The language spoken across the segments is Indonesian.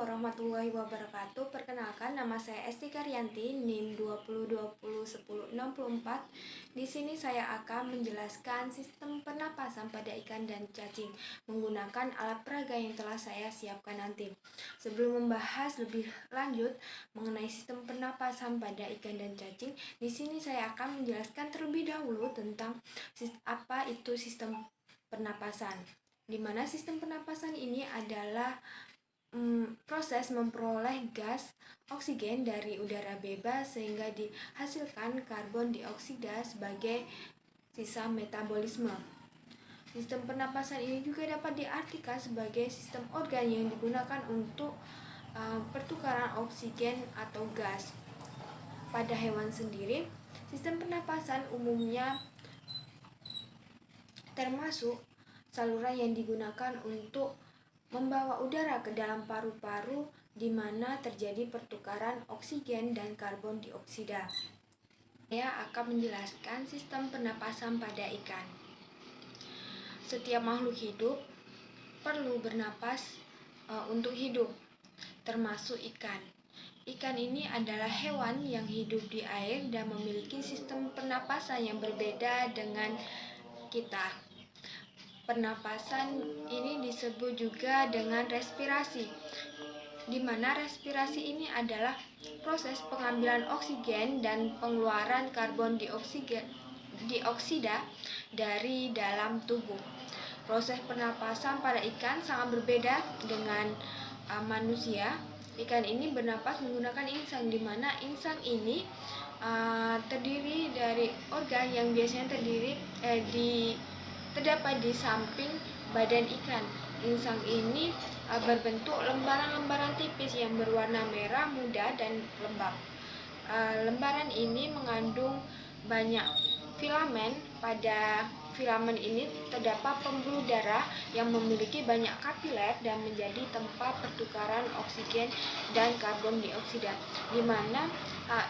warahmatullahi wabarakatuh. Perkenalkan, nama saya Esti Karyanti, NIM 20201064. Di sini saya akan menjelaskan sistem pernapasan pada ikan dan cacing menggunakan alat peraga yang telah saya siapkan nanti. Sebelum membahas lebih lanjut mengenai sistem pernapasan pada ikan dan cacing, di sini saya akan menjelaskan terlebih dahulu tentang apa itu sistem pernapasan. Di mana sistem pernapasan ini adalah proses memperoleh gas oksigen dari udara bebas sehingga dihasilkan karbon dioksida sebagai sisa metabolisme. Sistem pernapasan ini juga dapat diartikan sebagai sistem organ yang digunakan untuk pertukaran oksigen atau gas. Pada hewan sendiri, sistem pernapasan umumnya termasuk saluran yang digunakan untuk membawa udara ke dalam paru-paru di mana terjadi pertukaran oksigen dan karbon dioksida. Saya akan menjelaskan sistem pernapasan pada ikan. Setiap makhluk hidup perlu bernapas untuk hidup, termasuk ikan. Ikan ini adalah hewan yang hidup di air dan memiliki sistem pernapasan yang berbeda dengan kita. Pernapasan ini disebut juga dengan respirasi, di mana respirasi ini adalah proses pengambilan oksigen dan pengeluaran karbon dioksida dari dalam tubuh. Proses pernapasan pada ikan sangat berbeda dengan manusia. Ikan ini bernapas menggunakan insang, di mana insang ini terdiri dari organ yang biasanya terdapat di samping badan ikan. Insang ini berbentuk lembaran-lembaran tipis yang berwarna merah muda dan lembab. Lembaran ini mengandung banyak filamen. Pada filamen ini terdapat pembuluh darah yang memiliki banyak kapiler dan menjadi tempat pertukaran oksigen dan karbon dioksida, di mana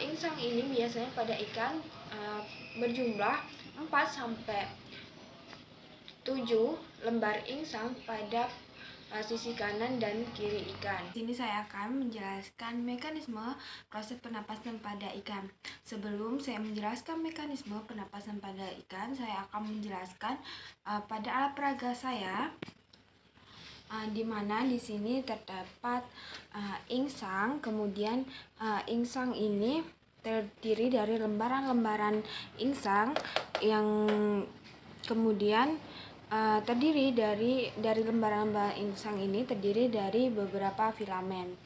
insang ini biasanya pada ikan berjumlah 4 sampai 7 lembar insang pada sisi kanan dan kiri ikan. Di sini saya akan menjelaskan mekanisme proses pernapasan pada ikan. Sebelum saya menjelaskan mekanisme pernapasan pada ikan, saya akan menjelaskan pada alat peraga saya, di mana di sini terdapat insang. Kemudian insang ini terdiri dari lembaran-lembaran insang yang kemudian terdiri dari lembaran-lembaran insang ini terdiri dari beberapa filamen,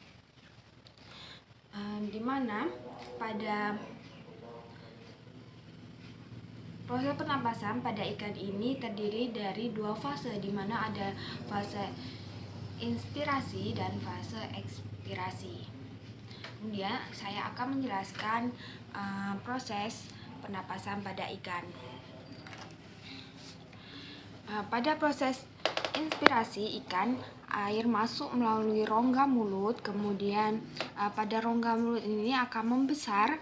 di mana pada proses pernapasan pada ikan ini terdiri dari 2 fase, di mana ada fase inspirasi dan fase ekspirasi. Kemudian saya akan menjelaskan proses pernapasan pada ikan. Pada proses inspirasi ikan, air masuk melalui rongga mulut, kemudian pada rongga mulut ini akan membesar.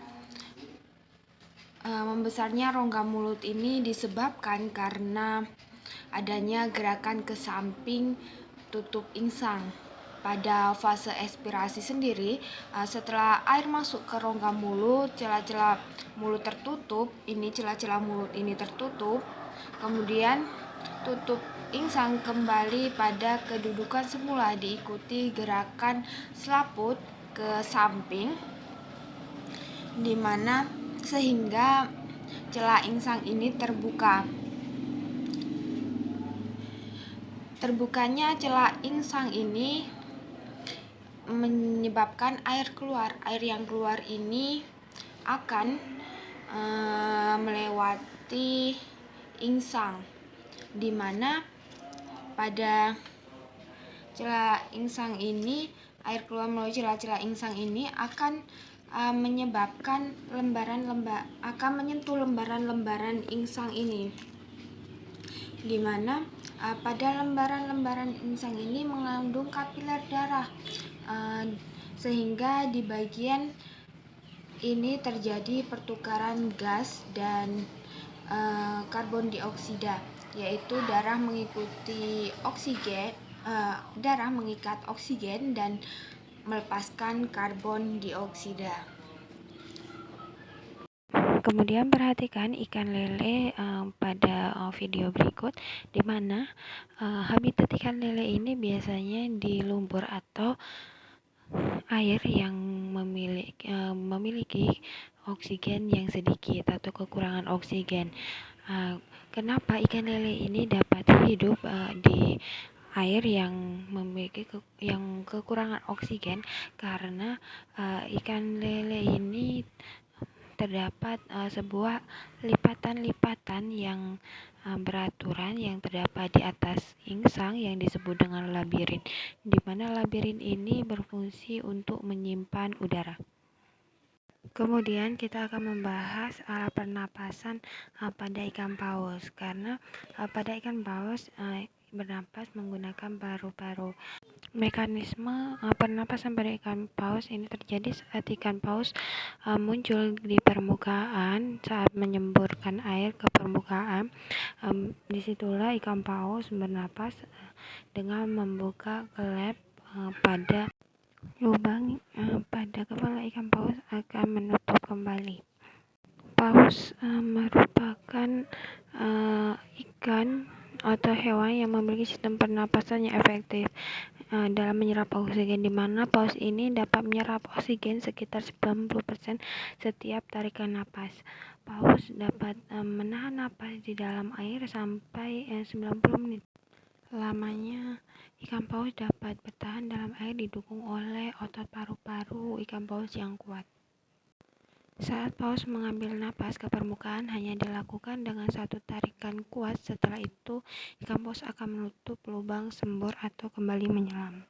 Membesarnya rongga mulut ini disebabkan karena adanya gerakan ke samping tutup insang. Pada fase ekspirasi sendiri, setelah air masuk ke rongga mulut, celah-celah mulut tertutup, celah-celah mulut ini tertutup, kemudian tutup insang kembali pada kedudukan semula, diikuti gerakan selaput ke samping, di mana sehingga celah insang ini terbuka. Terbukanya celah insang ini menyebabkan air keluar. Air yang keluar ini akan melewati insang, di mana pada celah insang ini, air keluar melalui celah-celah insang ini akan menyebabkan akan menyentuh lembaran-lembaran insang ini, di mana pada lembaran-lembaran insang ini mengandung kapiler darah, sehingga di bagian ini terjadi pertukaran gas dan karbon dioksida, yaitu darah mengikat oksigen dan melepaskan karbon dioksida. Kemudian perhatikan ikan lele pada video berikut, di mana habitat ikan lele ini biasanya di lumpur atau air yang memiliki oksigen yang sedikit atau kekurangan oksigen. Kenapa ikan lele ini dapat hidup di air yang memiliki kekurangan oksigen? Karena ikan lele ini terdapat sebuah lipatan-lipatan yang beraturan yang terdapat di atas insang yang disebut dengan labirin, di mana labirin ini berfungsi untuk menyimpan udara. Kemudian kita akan membahas alat pernapasan pada ikan paus, karena pada ikan paus bernapas menggunakan paru-paru. Mekanisme pernapasan pada ikan paus ini terjadi saat ikan paus muncul di permukaan saat menyemburkan air ke permukaan. Disitulah ikan paus bernapas dengan membuka kelep pada lubang pada kepala ikan paus akan menutup kembali. Paus merupakan ikan atau hewan yang memiliki sistem pernapasan yang efektif dalam menyerap oksigen, di mana paus ini dapat menyerap oksigen sekitar 90% setiap tarikan napas. Paus dapat menahan napas di dalam air sampai 90 menit. Lamanya ikan paus dapat bertahan dalam air didukung oleh otot paru-paru ikan paus yang kuat. Saat paus mengambil napas ke permukaan hanya dilakukan dengan satu tarikan kuat. Setelah itu, ikan paus akan menutup lubang sembur atau kembali menyelam.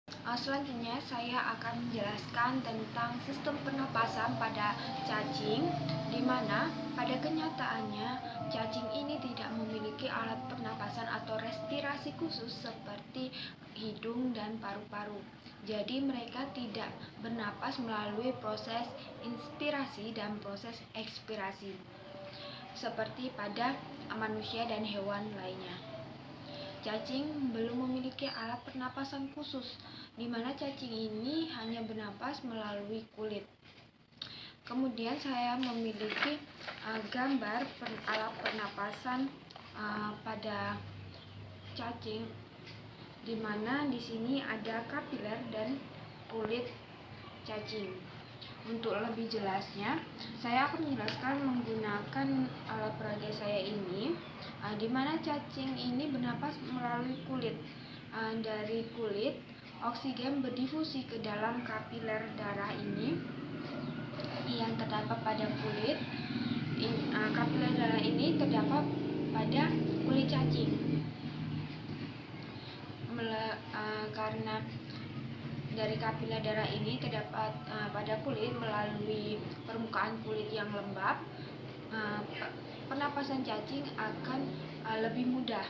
Selanjutnya saya akan menjelaskan tentang sistem pernapasan pada cacing, di mana pada kenyataannya cacing ini tidak memiliki alat pernapasan atau respirasi khusus seperti hidung dan paru-paru. Jadi mereka tidak bernapas melalui proses inspirasi dan proses ekspirasi seperti pada manusia dan hewan lainnya. Cacing belum memiliki alat pernapasan khusus, di mana cacing ini hanya bernapas melalui kulit. Kemudian saya memiliki gambar alat pernapasan pada cacing, di mana di sini ada kapiler dan kulit cacing. Untuk lebih jelasnya, saya akan menjelaskan menggunakan alat peraga saya ini, di mana cacing ini bernapas melalui kulit. Dari kulit, oksigen berdifusi ke dalam kapiler darah ini yang terdapat pada kulit. Kapiler darah ini terdapat pada kulit cacing. Karena dari kapiler darah ini terdapat pada kulit melalui permukaan kulit yang lembab, pernapasan cacing akan lebih mudah.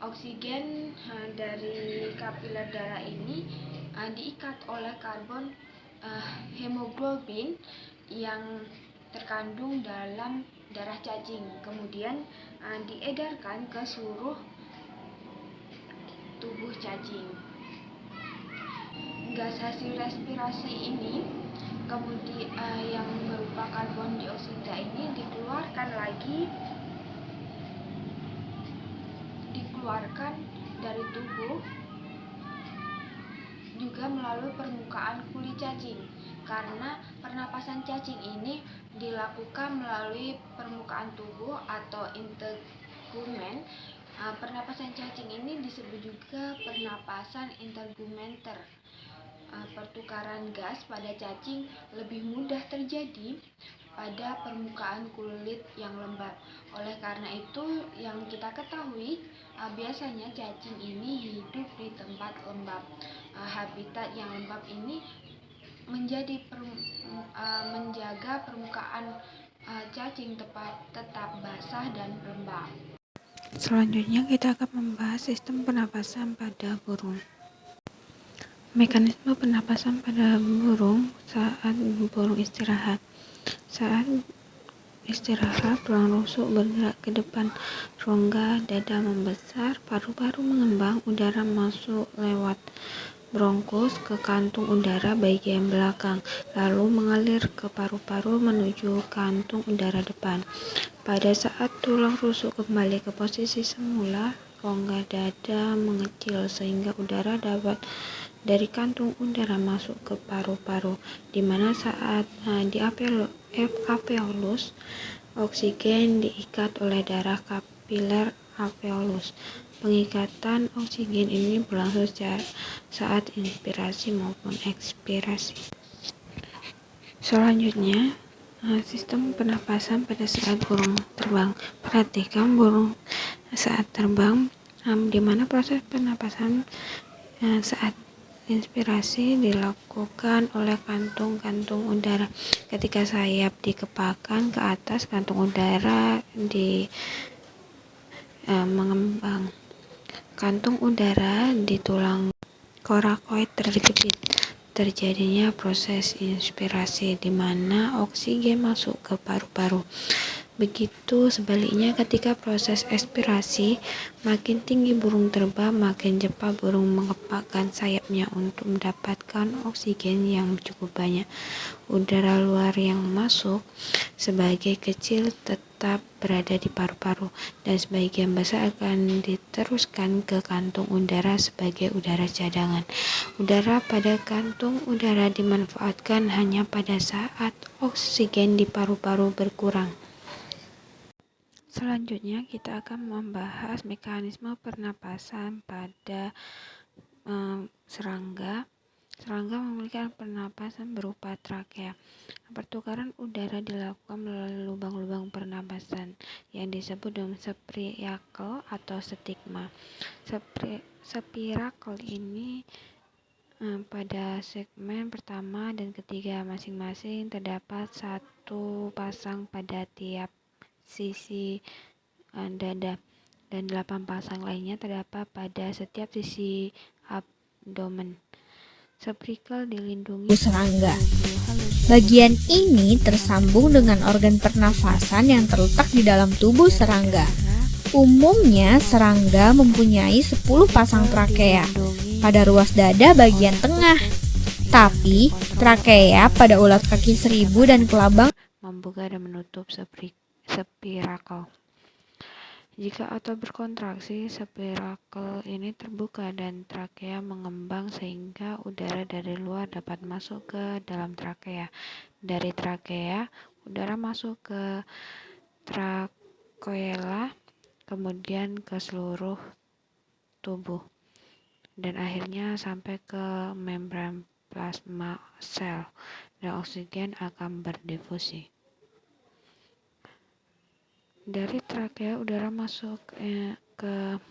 Oksigen dari kapiler darah ini diikat oleh karbon hemoglobin yang terkandung dalam darah cacing, kemudian diedarkan ke seluruh tubuh cacing. Gas hasil respirasi ini kemudian yang berupa karbon dioksida ini dikeluarkan dari tubuh juga melalui permukaan kulit cacing. Karena pernapasan cacing ini dilakukan melalui permukaan tubuh atau integumen, pernapasan cacing ini disebut juga pernapasan intergumenter. Pertukaran gas pada cacing lebih mudah terjadi pada permukaan kulit yang lembab. Oleh karena itu, yang kita ketahui biasanya cacing ini hidup di tempat lembab. Habitat yang lembab ini menjaga permukaan cacing tetap basah dan lembab. Selanjutnya kita akan membahas sistem pernapasan pada burung. Mekanisme pernapasan pada burung saat burung istirahat. Saat istirahat, tulang rusuk bergerak ke depan, rongga dada membesar, paru-paru mengembang, udara masuk lewat bronkus ke kantung udara bagian belakang, lalu mengalir ke paru-paru menuju kantung udara depan. Pada saat tulang rusuk kembali ke posisi semula, rongga dada mengecil sehingga udara dapat dari kantung udara masuk ke paru-paru, di mana saat di alveolus, oksigen diikat oleh darah kapiler alveolus. Pengikatan oksigen ini berlangsung saat inspirasi maupun ekspirasi. Selanjutnya, sistem pernapasan pada saat burung terbang. Perhatikan burung saat terbang, di mana proses pernapasan saat inspirasi dilakukan oleh kantung-kantung udara. Ketika sayap dikepakkan ke atas, kantung udara mengembang. Kantung udara di tulang korakoid terjepit. Terjadinya proses inspirasi di mana oksigen masuk ke paru-paru. Begitu sebaliknya ketika proses ekspirasi, makin tinggi burung terbang, makin cepat burung mengepakkan sayapnya untuk mendapatkan oksigen yang cukup banyak. Udara luar yang masuk sebagai kecil tetap berada di paru-paru dan sebagian besar akan diteruskan ke kantung udara sebagai udara cadangan. Udara pada kantung udara dimanfaatkan hanya pada saat oksigen di paru-paru berkurang. Selanjutnya kita akan membahas mekanisme pernapasan pada serangga. Serangga memiliki pernapasan berupa trakea. Pertukaran udara dilakukan melalui lubang-lubang pernapasan yang disebut dengan spiracle atau stigma. Spiracle ini pada segmen pertama dan ketiga masing-masing terdapat satu pasang pada tiap sisi dada dan 8 pasang lainnya terdapat pada setiap sisi abdomen. Spiracle dilindungi serangga. Bagian ini tersambung dengan organ pernafasan yang terletak di dalam tubuh serangga. Umumnya serangga mempunyai 10 pasang trakea pada ruas dada bagian tengah. Tapi trakea pada ulat kaki seribu dan kelabang membuka dan menutup spiracle. Jika otot berkontraksi, spiracle ini terbuka dan trakea mengembang sehingga udara dari luar dapat masuk ke dalam trakea. Dari trakea, udara masuk ke trakeola, kemudian ke seluruh tubuh, dan akhirnya sampai ke membran plasma sel, dan oksigen akan berdifusi. Dari trakea udara masuk ke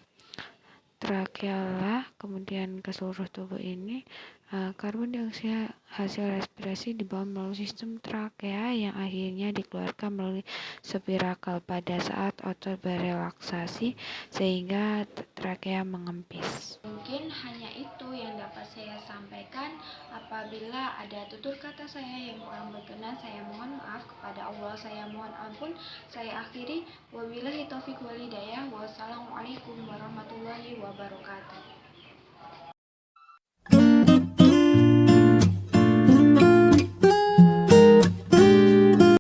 trakeola kemudian ke seluruh tubuh ini. Karbon dioksida hasil respirasi dibawa melalui sistem trakea yang akhirnya dikeluarkan melalui spiracle pada saat otot berelaksasi sehingga trakea mengempis. Mungkin hanya itu yang dapat saya sampaikan. Apabila ada tutur kata saya yang kurang berkenan, saya mohon maaf kepada Allah, saya mohon ampun. Saya akhiri, wabillahi taufiq wal hidayah. Wassalamualaikum warahmatullahi wabarakatuh.